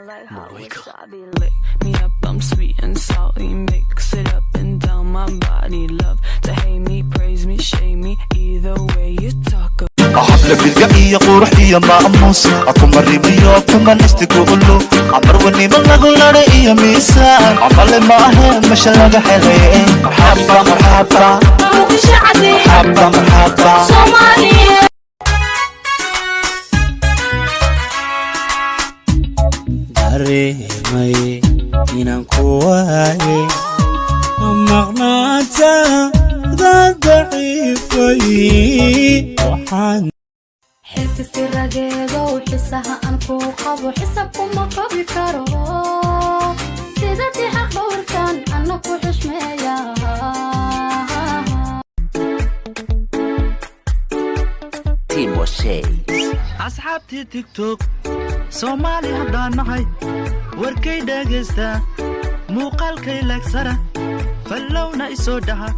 Like how wasabi lick me up, I'm sweet and salty. Mix it up and down my body. Love to hate me, praise me, shame me. Either way you talk about. حفلة بالقائية قروحية مأموس أكو مريبية كما نستقولو عمر وني من أقول رأيي ميسان عمالي معهم مش لقى حلوين مرحبا مرحبا مرحبا مرحبا صومالية dareemay inaan ku waaye maqnaantaada daciifay waxaan xilka sirageedo xisaha aan ku qabo xisabkuma qabi karo sida xaq dhowrkan ana ku xushmeeya asxaabtii tiktok Somali haddaan nahay warkay dhagaysta muuqaalkay lagsara fallowna isoo dhaha